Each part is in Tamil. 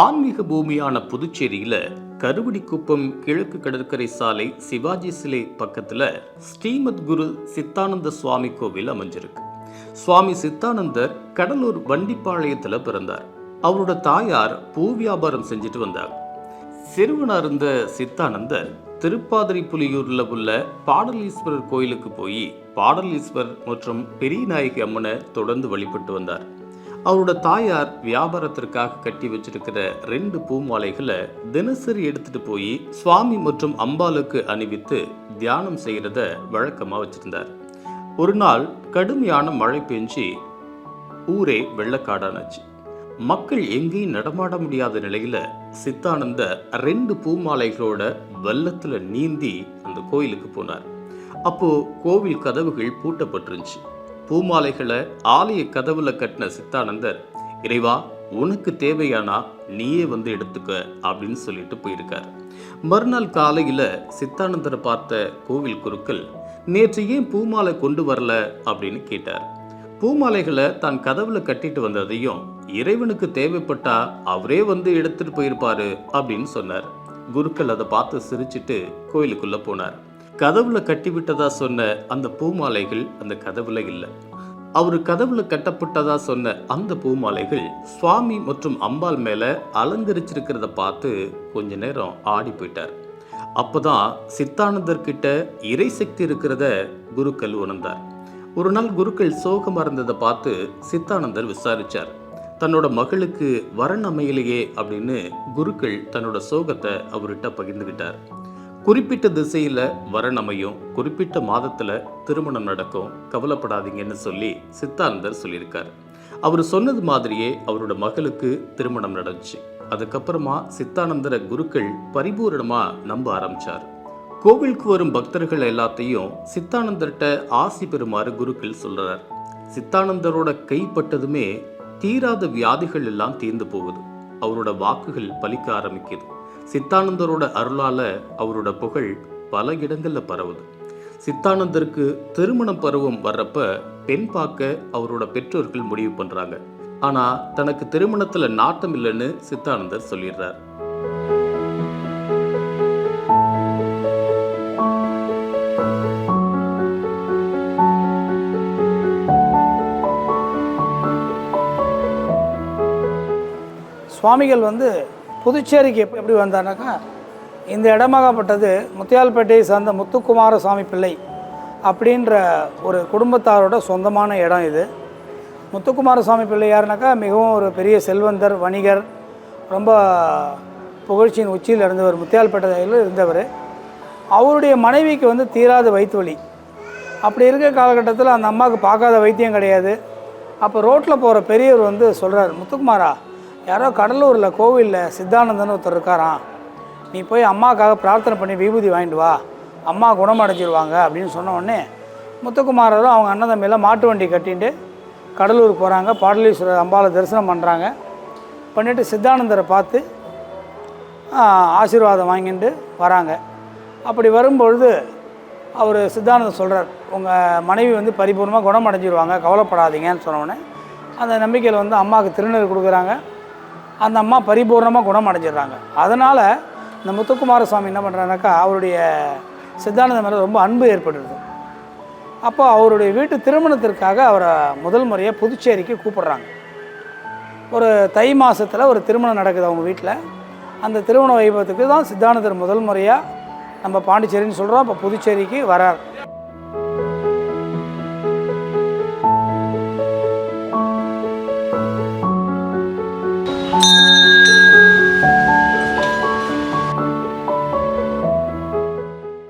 ஆன்மீக பூமியான புதுச்சேரியில கருவடிக்குப்பம் கிழக்கு கடற்கரை சாலை சிவாஜி சிலை பக்கத்துல ஸ்ரீமத் குரு சித்தானந்த சுவாமி கோவில் அமைஞ்சிருக்கு. சுவாமி சித்தானந்தர் கடலூர் வண்டிப்பாளையத்துல பிறந்தார். அவரோட தாயார் பூ வியாபாரம் செஞ்சுட்டு வந்தார். சிறுவனா இருந்த சித்தானந்தர் திருப்பாதிரிப்புலியூர்ல உள்ள பாடலீஸ்வரர் கோயிலுக்கு போய் பாடலீஸ்வரர் மற்றும் பெரியநாயகி அம்மனை தொடர்ந்து வழிபட்டு வந்தார். அவரோட தாயார் வியாபாரத்திற்காக கட்டி வச்சிருக்கிற 2 பூ மாலைகளை தினசரி எடுத்துட்டு போய் சுவாமி மற்றும் அம்பாளுக்கு அணிவித்து தியானம் செய்யறத வழக்கமா வச்சிருந்தார். ஒரு நாள் கடுமையான மழை பெஞ்சு ஊரே வெள்ளக்காடானாச்சு. மக்கள் எங்கேயும் நடமாட முடியாத நிலையில சித்தானந்தர் 2 பூ மாலைகளோட வெள்ளத்துல நீந்தி அந்த கோயிலுக்கு போனார். அப்போ கோவில் கதவுகள் பூட்டப்பட்டிருந்துச்சு. பூமாலைகளை ஆலய கதவுல கட்டின சித்தானந்தர், இறைவா உனக்கு தேவையானா நீயே வந்து எடுத்துக்க அப்படின்னு சொல்லிட்டு போயிருக்கார். மறுநாள் காலையில சித்தானந்தரை பார்த்த கோவில் குருக்கள், நேற்று ஏன் பூமாலை கொண்டு வரல அப்படின்னு கேட்டார். பூமாலைகளை தான் கதவுல கட்டிட்டு வந்ததையும் இறைவனுக்கு தேவைப்பட்டா அவரே வந்து எடுத்துட்டு போயிருப்பாரு அப்படின்னு சொன்னார். குருக்கள் அதை பார்த்து சிரிச்சிட்டு கோயிலுக்குள்ள போனார். கதவுல கட்டி விட்டதா சொன்ன அந்த பூமாலைகள் அந்த கதவுல இல்லை. அவரு கதவுல கட்டப்பட்டதா சொன்ன அந்த பூமாலைகள் சுவாமி மற்றும் அம்பாள் மேல அலங்கரிச்சிருக்கிறத பார்த்து கொஞ்ச நேரம் ஆடி போயிட்டார். அப்பதான் சித்தானந்தர் கிட்ட இறை சக்தி இருக்கிறத குருக்கள் உணர்ந்தார். ஒரு நாள் குருக்கள் சோகமா இருந்ததை பார்த்து சித்தானந்தர் விசாரிச்சார். தன்னோட மகளுக்கு வரன் அமையலையே அப்படின்னு குருக்கள் தன்னோட சோகத்தை அவர்கிட்ட பகிர்ந்துகிட்டார். குறிப்பிட்ட திசையில வரன் அமையும், குறிப்பிட்ட மாதத்துல திருமணம் நடக்கும், கவலைப்படாதீங்கன்னு சொல்லி சித்தானந்தர் சொல்லியிருக்கார். அவர் சொன்னது மாதிரியே அவரோட மகளுக்கு திருமணம் நடந்துச்சு. அதுக்கப்புறமா சித்தானந்தர குருக்கள் பரிபூரணமா நம்ப ஆரம்பிச்சார். கோவிலுக்கு வரும் பக்தர்கள் எல்லாத்தையும் சித்தானந்தர்கிட்ட ஆசி பெறுமாறு குருக்கள் சொல்றார். சித்தானந்தரோட கைப்பட்டதுமே தீராத வியாதிகள் எல்லாம் தீர்ந்து போகுது. அவரோட வாக்குகள் பலிக்க ஆரம்பிக்குது. சித்தானந்தரோட அருளால அவரோட புகழ் பல இடங்கள்ல பரவுது. சித்தானந்தருக்கு திருமண பருவம் வர்றப்ப பெண் பார்க்க அவரோட பெற்றோர்கள் முடிவு பண்றாங்க. ஆனா தனக்கு திருமணத்துல நாட்டம் இல்லைன்னு சித்தானந்தர் சொல்லிடுறார். சுவாமிகள் புதுச்சேரிக்கு எப்படி வந்தார்னாக்கா, இந்த இடமாகப்பட்டது முத்தியால்பேட்டையை சார்ந்த முத்துக்குமார சுவாமி பிள்ளை அப்படின்ற ஒரு குடும்பத்தாரோட சொந்தமான இடம் இது. முத்துக்குமார சுவாமி பிள்ளை யாருனாக்கா, மிகவும் ஒரு பெரிய செல்வந்தர், வணிகர், ரொம்ப புகழ்ச்சியின் உச்சியில் இருந்தவர், முத்தியால்பேட்டையில் இருந்தவர். அவருடைய மனைவிக்கு தீராத வயிற்று வலி. அப்படி இருக்க காலகட்டத்தில் அந்த அம்மாவுக்கு பார்க்காத வைத்தியம் கிடையாது. அப்போ ரோட்டில் போகிற பெரியவர் சொல்கிறார், முத்துக்குமாரா, யாரோ கடலூரில் கோவிலில் சித்தானந்தன் ஒருத்தர் இருக்காராம், நீ போய் அம்மாவுக்காக பிரார்த்தனை பண்ணி விபூதி வாங்கிட்டு வா, அம்மா குணமடைஞ்சிருவாங்க அப்படின்னு சொன்ன உடனே முத்துக்குமாரரும் அவங்க அண்ணன் தம்பியெல்லாம் மாட்டு வண்டி கட்டிட்டு கடலூருக்கு போகிறாங்க. பாடலீஸ்வரர் அம்பாவை தரிசனம் பண்ணுறாங்க. பண்ணிவிட்டு சித்தானந்தரை பார்த்து ஆசீர்வாதம் வாங்கிட்டு வராங்க. அப்படி வரும்பொழுது அவர் சித்தானந்தர் சொல்கிறார், உங்கள் மனைவி பரிபூர்ணமாக குணமடைஞ்சிருவாங்க, கவலைப்படாதீங்கன்னு சொன்னோடனே அந்த நம்பிக்கையில் அம்மாவுக்கு திருநீர் கொடுக்குறாங்க. அந்த அம்மா பரிபூர்ணமாக குணமடைஞ்சிடுறாங்க. அதனால் இந்த முத்துக்குமார சுவாமி என்ன பண்ணுறாருனாக்கா, அவருடைய சித்தானந்த மேலே ரொம்ப அன்பு ஏற்படுறது. அப்போ அவருடைய வீட்டு திருமணத்திற்காக அவரை முதல் முறையாக புதுச்சேரிக்கு கூப்பிடுறாங்க. ஒரு தை மாதத்தில் ஒரு திருமணம் நடக்குது அவங்க வீட்டில். அந்த திருமண வைபவத்துக்கு தான் சித்தானந்தர் முதல் முறையாக நம்ம பாண்டிச்சேரின்னு சொல்கிறோம், இப்போ புதுச்சேரிக்கு வரார்.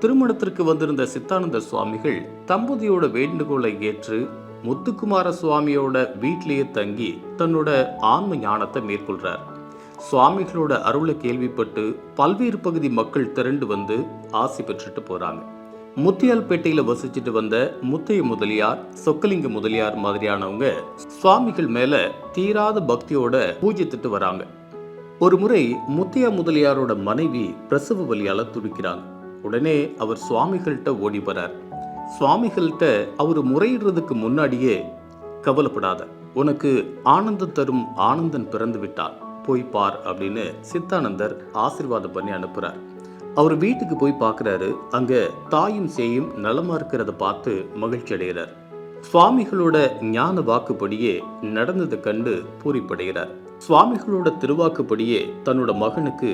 திருமணத்திற்கு வந்திருந்த சித்தானந்த சுவாமிகள் தம்பதியோட வேண்டுகோளை ஏற்று முத்துக்குமார சுவாமியோட வீட்டிலேயே தங்கி தன்னோட ஆன்ம ஞானத்தை மேற்கொள்றார். சுவாமிகளோட அருளை கேள்விப்பட்டு பல்வேறு பகுதி மக்கள் திரண்டு ஆசி பெற்றுட்டு போறாங்க. முத்தியால்பேட்டையில வசிச்சுட்டு வந்த முத்தைய முதலியார், சொக்கலிங்க முதலியார் மாதிரியானவங்க சுவாமிகள் மேல தீராத பக்தியோட பூஜித்துட்டு வராங்க. ஒரு முறை முத்தையா முதலியாரோட மனைவி பிரசவ வலியால துடிக்கிறாங்க. உடனே அவர் சுவாமிகள்கிட்ட ஓடி வரார். சுவாமிகள்கிட்ட அவர் முறையிடுறதுக்கு முன்னாடியே, கவலைப்படாத, உனக்கு ஆனந்தம் தரும் ஆனந்தன் பிறந்து விட்டான், போய் பார் அப்படின்னு சித்தானந்தர் ஆசீர்வாதம் பண்ணி அனுப்புறார். அவர் வீட்டுக்கு போய் பார்க்குறாரு. அங்க தாயும் சேயும் நலமா இருக்கிறத பார்த்து மகிழ்ச்சி அடைகிறார். சுவாமிகளோட ஞான வாக்குப்படியே நடந்ததை கண்டு பூரிப்படைகிறார். சுவாமிகளோட திருவாக்குப்படியே தன்னோட மகனுக்கு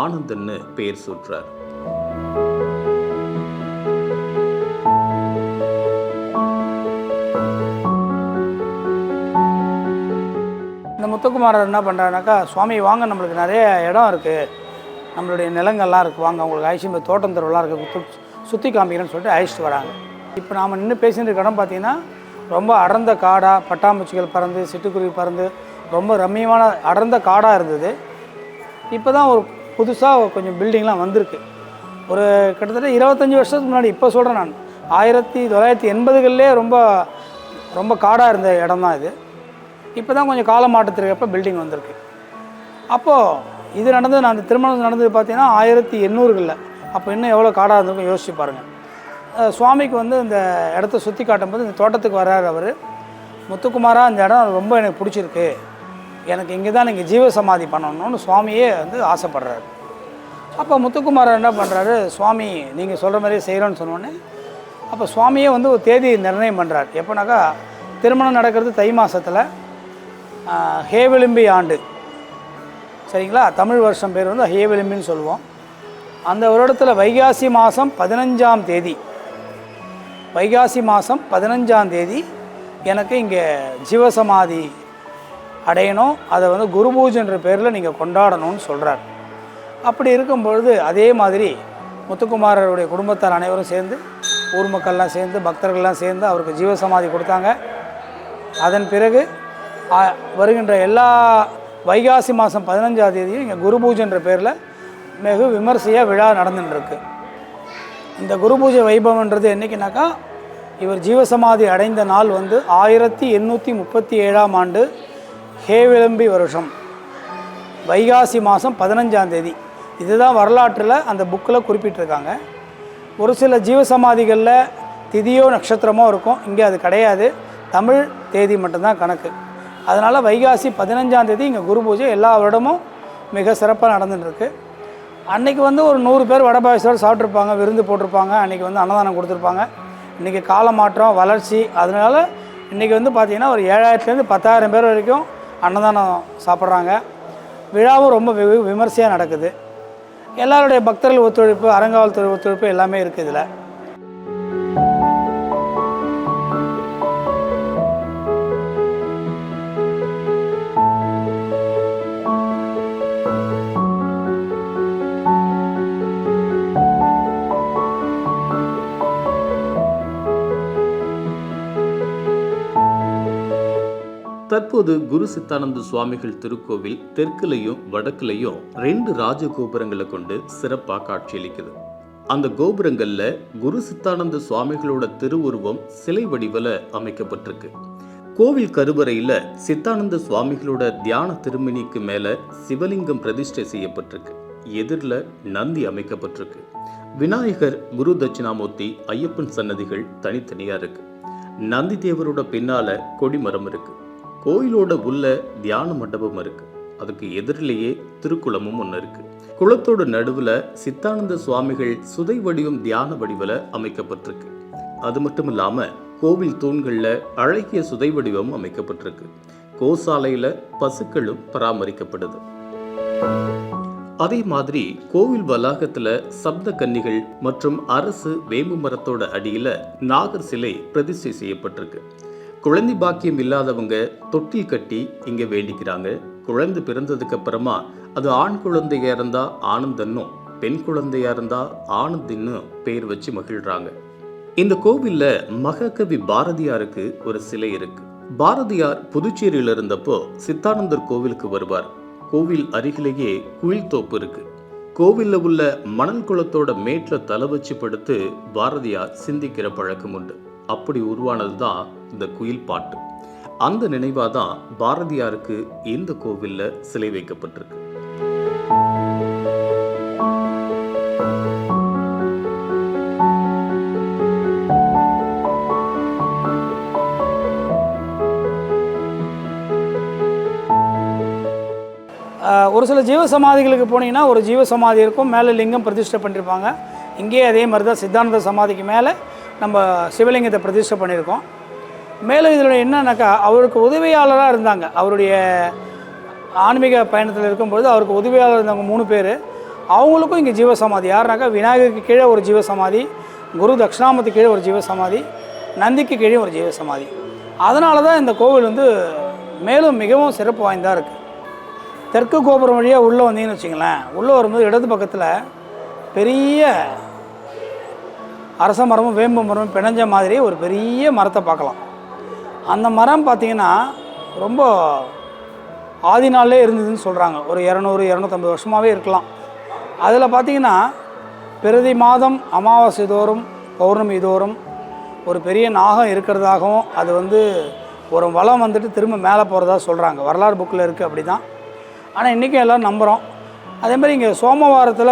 ஆனந்தன்னு பெயர் சூட்டுறார். இந்த முத்துக்குமாரர் என்ன பண்ணுறாருனாக்கா, சுவாமி வாங்க, நம்மளுக்கு நிறைய இடம் இருக்குது, நம்மளுடைய நிலங்கள்லாம் இருக்குது, வாங்க உங்களுக்கு ஐசிஎம் தோட்டம் தெருவெல்லாம் இருக்குது, சுற்றி காமிக்கிறேன்னு சொல்லிட்டு அழைச்சிட்டு வராங்க. இப்போ நாம் நின்று பேசிட்டு இருக்க இடம் பார்த்திங்கன்னா ரொம்ப அடர்ந்த காடாக, பட்டாம்பூச்சிகள் பறந்து, சிட்டுக்குருவி பறந்து, ரொம்ப ரம்மியமான அடர்ந்த காடாக இருந்தது. இப்போ தான் ஒரு புதுசாக கொஞ்சம் பில்டிங்லாம் வந்திருக்கு. ஒரு கிட்டத்தட்ட 25 வருஷத்துக்கு முன்னாடி, இப்போ சொல்கிறேன் நான், 1980களிலே ரொம்ப ரொம்ப காடாக இருந்த இடம் தான் இது. இப்போ தான் கொஞ்சம் கால மாற்றத்திற்கு அப்போ பில்டிங் வந்திருக்கு. அப்போது இது நடந்தது, நான் அந்த திருமணம் நடந்தது பார்த்தீங்கன்னா 1800களில். அப்போ இன்னும் எவ்வளோ காடாக இருந்திருக்கும் யோசிச்சு பாருங்கள். சுவாமிக்கு வந்து இந்த இடத்த சுற்றி காட்டும்போது இந்த தோட்டத்துக்கு வர்றார் அவர். முத்துக்குமாரா, இந்த இடம் ரொம்ப எனக்கு பிடிச்சிருக்கு, எனக்கு இங்கே தான் நீங்கள் ஜீவசமாதி பண்ணணும்னு சுவாமியே வந்து ஆசைப்படுறாரு. அப்போ முத்துக்குமாரர் என்ன பண்ணுறாரு, சுவாமி நீங்கள் சொல்கிற மாதிரியே செய்கிறோன்னு சொன்னோடனே அப்போ சுவாமியே வந்து ஒரு தேதி நிர்ணயம் பண்ணுறார். எப்போனாக்கா, திருமணம் நடக்கிறது தை மாதத்தில், ஹேவிளிம்பி ஆண்டு, சரிங்களா, தமிழ் வருஷம் பேர் வந்து ஹேவிளிம்பின்னு சொல்லுவோம். அந்த வருடத்தில் வைகாசி மாதம் 15ஆம் தேதி, வைகாசி மாதம் 15ஆம் தேதி எனக்கு இங்கே ஜீவசமாதி அடையணும், அதை வந்து குரு பூஜைன்ற பேரில் நீங்கள் கொண்டாடணும்னு சொல்கிறார். அப்படி இருக்கும்பொழுது அதே மாதிரி முத்துக்குமாரருடைய குடும்பத்தார் அனைவரும் சேர்ந்து, ஊர் மக்கள்லாம் சேர்ந்து, பக்தர்கள்லாம் சேர்ந்து அவருக்கு ஜீவசமாதி கொடுத்தாங்க. அதன் பிறகு வருகின்ற எல்லா வைகாசி மாதம் 15ஆம் தேதியும் இங்கே குரு பூஜைன்ற பேரில் மிக விமர்சையாக விழா நடந்துட்டுருக்கு. இந்த குரு பூஜை வைபவன்றது என்றைக்குனாக்கா, இவர் ஜீவசமாதி அடைந்த நாள் வந்து 1837ஆம் ஆண்டு ஹேவிளம்பி வருஷம் வைகாசி மாதம் 15ஆம் தேதி. இதுதான் வரலாற்றில் அந்த புக்கில் குறிப்பிட்டிருக்காங்க. ஒரு சில ஜீவசமாதிகளில் திதியோ நட்சத்திரமோ இருக்கும், இங்கே அது கிடையாது, தமிழ் தேதி மட்டும்தான் கணக்கு. அதனால் வைகாசி 15ஆம் தேதி இங்கே குரு பூஜை எல்லா வருடமும் மிக சிறப்பாக நடந்துட்டுருக்கு. அன்றைக்கி வந்து ஒரு 100 பேர் வடை பாயசத்தோடு சாப்பிட்ருப்பாங்க, விருந்து போட்டிருப்பாங்க, அன்றைக்கி வந்து அன்னதானம் கொடுத்துருப்பாங்க. இன்றைக்கி கால மாற்றம், வளர்ச்சி, அதனால் இன்றைக்கி வந்து பார்த்திங்கன்னா ஒரு 7000லேருந்து 10,000 பேர் வரைக்கும் அன்னதானம் சாப்பிட்றாங்க. விழாவும் ரொம்ப விமர்சையாக நடக்குது. எல்லாருடைய பக்தர்கள் ஒத்துழைப்பு, அரங்காவல்துறை ஒத்துழைப்பு எல்லாமே இருக்குது இதில். தற்போது குரு சித்தானந்த சுவாமிகள் திருக்கோவில் தெற்குலையும் வடக்குலையும் 2 ராஜகோபுரங்களை கொண்டு சிறப்பாக காட்சியளிக்குது. அந்த கோபுரங்கள்ல குரு சித்தானந்த சுவாமிகளோட திருவுருவம் சிலை வடிவில் அமைக்கப்பட்டிருக்கு. கோவில் கருவறையில சித்தானந்த சுவாமிகளோட தியான திருமணிக்கு மேல சிவலிங்கம் பிரதிஷ்டை செய்யப்பட்டிருக்கு. எதிரில் நந்தி அமைக்கப்பட்டிருக்கு. விநாயகர், குரு தட்சிணாமூர்த்தி, ஐயப்பன் சன்னதிகள் தனித்தனியா இருக்கு. நந்தி தேவரோட பின்னால கொடிமரம் இருக்கு. கோயிலோட உள்ள தியான மண்டபம் இருக்கு. அதுக்கு எதிரிலேயே திருக்குளமும் ஒன்று இருக்கு. குளத்தோட நடுவில் சித்தானந்த சுவாமிகள் சுதை வடிவம் தியான வடிவில் அமைக்கப்பட்டிருக்கு. அது மட்டும் இல்லாமல் கோவில் தூண்களில் அழகிய சுதை வடிவம் அமைக்கப்பட்டிருக்கு. கோசாலையில் பசுக்களும் பராமரிக்கப்படுது. அதே மாதிரி கோவில் வளாகத்தில் சப்த கன்னிகள் மற்றும் அரசு வேம்பு மரத்தோட அடியில் நாகர் சிலை பிரதிஷ்டை செய்யப்பட்டிருக்கு. குழந்தை பாக்கியம் இல்லாதவங்க தொட்டில் கட்டி இங்கே வேண்டிக்கிறாங்க. குழந்தை பிறந்ததுக்கு அப்புறமா அது ஆண் குழந்தையா இருந்தா ஆனந்தன்னும், பெண் குழந்தையா இருந்தா ஆனந்தின்னு பேர் வச்சு மகிழ்றாங்க. இந்த கோவில்ல மகாகவி பாரதியாருக்கு ஒரு சிலை இருக்கு. பாரதியார் புதுச்சேரியில் இருந்தப்போ சித்தானந்தர் கோவிலுக்கு வருவார். கோவில் அருகிலேயே குயில் தோப்பு இருக்கு. கோவில்ல உள்ள மணல் குளத்தோட மேட்ல தலை வச்சு படுத்து பாரதியார் சிந்திக்கிற பழக்கம் உண்டு. அப்படி உருவானது தான் இந்த குயில் பாட்டு. அந்த நினைவாக தான் பாரதியாருக்கு இந்த கோவில்ல சிலை வைக்கப்பட்டிருக்கு. ஒரு சில ஜீவசமாதிகளுக்கு போனீங்கன்னா ஒரு ஜீவசமாதி இருக்கும், மேலே லிங்கம் பிரதிஷ்டை பண்ணியிருப்பாங்க. இங்கேயே அதே மாதிரி தான் சித்தானந்த சமாதிக்கு மேலே நம்ம சிவலிங்கத்தை பிரதிஷ்டை பண்ணியிருக்கோம். மேலும் இதில் என்னன்னாக்கா அவருக்கு உதவியாளராக இருந்தாங்க. அவருடைய ஆன்மீக பயணத்தில் இருக்கும்பொழுது அவருக்கு உதவியாளர் இருந்தவங்க 3 பேர். அவங்களுக்கும் இங்கே ஜீவசமாதி. யாருனாக்கா விநாயகருக்கு கீழே ஒரு ஜீவசமாதி, குரு தட்சிணாமூர்த்தி கீழே ஒரு ஜீவசமாதி, நந்திக்கு கீழே ஒரு ஜீவசமாதி. அதனால தான் இந்த கோவில் வந்து மேலும் மிகவும் சிறப்பு வாய்ந்ததாக இருக்குது. தெற்கு கோபுரம் வழியாக உள்ளே வந்தீங்கன்னு வச்சிங்களேன், உள்ளே வரும்போது இடது பக்கத்தில் பெரிய அரச மரமும் வேம்பு மரமும் பிணைஞ்ச மாதிரி ஒரு பெரிய மரத்தை பார்க்கலாம். அந்த மரம் பார்த்திங்கன்னா ரொம்ப ஆதி நாளிலே இருந்ததுன்னு சொல்கிறாங்க. ஒரு 200-250 வருஷமாகவே இருக்கலாம். அதில் பார்த்திங்கன்னா பிரதி மாதம் அமாவாசை தோறும் பௌர்ணமி தோறும் ஒரு பெரிய நாகம் இருக்கிறதாகவும் அது வந்து ஒரு வளம் வந்துட்டு திரும்ப மேலே போகிறதா சொல்கிறாங்க. வரலாறு புக்கில் இருக்குது அப்படி தான். ஆனால் இன்றைக்கும் எல்லோரும் நம்புகிறோம். அதேமாதிரி இங்கே சோமவாரத்தில்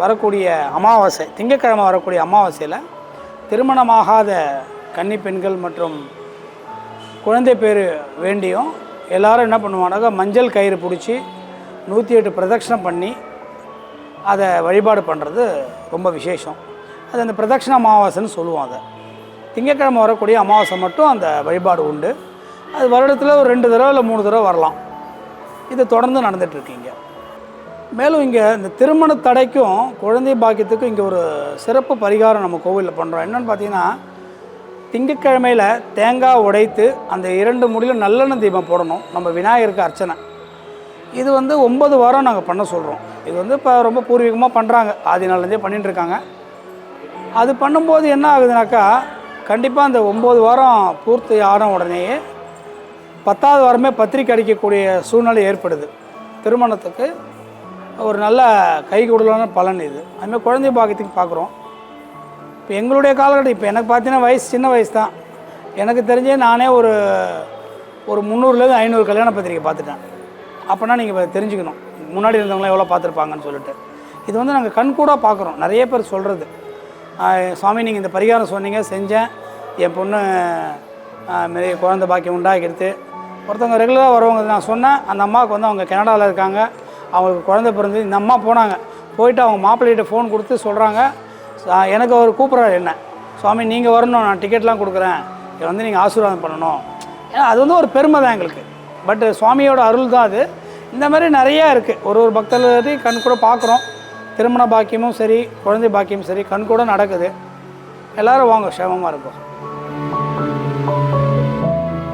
வரக்கூடிய அமாவாசை, திங்கட்கிழமை வரக்கூடிய அமாவாசையில் திருமணமாகாத கன்னி பெண்கள் மற்றும் குழந்தை பேர் வேண்டியும் எல்லோரும் என்ன பண்ணுவாங்க, மஞ்சள் கயிறு பிடிச்சி 108 பிரதட்சணம் பண்ணி அதை வழிபாடு பண்ணுறது ரொம்ப விசேஷம். அது அந்த பிரதட்சண அமாவாசைன்னு சொல்லுவோம். அதை திங்கட்கிழமை வரக்கூடிய அமாவாசை மட்டும் அந்த வழிபாடு உண்டு. அது வருடத்தில் ஒரு 2 தடவை இல்லை 3 தடவை வரலாம். இது தொடர்ந்து நடந்துகிட்ருக்கீங்க. மேலும் இங்கே இந்த திருமண தடைக்கும் குழந்தை பாக்கியத்துக்கும் இங்கே ஒரு சிறப்பு பரிகாரம் நம்ம கோவிலில் பண்ணுறோம். என்னென்னு பார்த்தீங்கன்னா, திங்கட்கிழமையில் தேங்காய் உடைத்து அந்த 2 முடியிலும் நல்லெண்ணெய் தீபம் போடணும். நம்ம விநாயகருக்கு அர்ச்சனை. இது வந்து 9 வாரம் நாங்கள் பண்ண சொல்கிறோம். இது வந்து இப்போ ரொம்ப பூர்வீகமாக பண்ணுறாங்க, ஆதி நாள்லேருந்தே பண்ணிட்டுருக்காங்க. அது பண்ணும்போது என்ன ஆகுதுனாக்கா, கண்டிப்பாக அந்த 9 வாரம் பூர்த்தி ஆன உடனேயே 10வது வாரமே பத்திரிக்கை அடிக்கக்கூடிய சூழ்நிலை ஏற்படுது. திருமணத்துக்கு ஒரு நல்ல கைகூடலான பலன் இது. அதுமாதிரி குழந்தை பாக்கியத்துக்கு பார்க்குறோம். இப்போ எங்களுடைய காலகட்டம், இப்போ எனக்கு பார்த்தீங்கன்னா வயசு சின்ன வயசு தான். எனக்கு தெரிஞ்சே நானே ஒரு 300லேருந்து 500 கல்யாண பத்திரிக்கை பார்த்துட்டேன். அப்போனா நீங்கள் தெரிஞ்சுக்கணும் முன்னாடி இருந்தவங்களாம் எவ்வளோ பார்த்துருப்பாங்கன்னு சொல்லிட்டு. இது வந்து நாங்கள் கண்கூடாக பார்க்குறோம். நிறைய பேர் சொல்கிறது, சுவாமி நீங்கள் இந்த பரிகாரம் சொன்னீங்க, செஞ்சேன், என் பொண்ணு மாரி குழந்தை பாக்கியம் உண்டாக்கிடுது. ஒருத்தவங்க ரெகுலராக வரவங்க நான் சொன்னேன், அந்த அம்மாவுக்கு வந்து அவங்க கனடாவில் இருக்காங்க, அவங்களுக்கு குழந்தை பிறந்து இந்த அம்மா போனாங்க. போயிட்டு அவங்க மாப்பிள்ளைகிட்ட ஃபோன் கொடுத்து சொல்கிறாங்க, எனக்கு அவர் கூப்பிட்றாரு என்ன, சுவாமி நீங்கள் வரணும், நான் டிக்கெட்லாம் கொடுக்குறேன், இதை வந்து நீங்கள் ஆசீர்வாதம் பண்ணணும். ஏன்னா அது வந்து ஒரு பெருமை தான் எங்களுக்கு. பட் சுவாமியோட அருள் தான் அது. இந்த மாதிரி நிறையா இருக்குது. ஒரு பக்தர்களையும் கண் கூட பார்க்குறோம். திருமண பாக்கியமும் சரி, குழந்தை பாக்கியமும் சரி கண் கூட நடக்குது. எல்லோரும் வாங்க, க்ஷேமமாக இருக்கும்.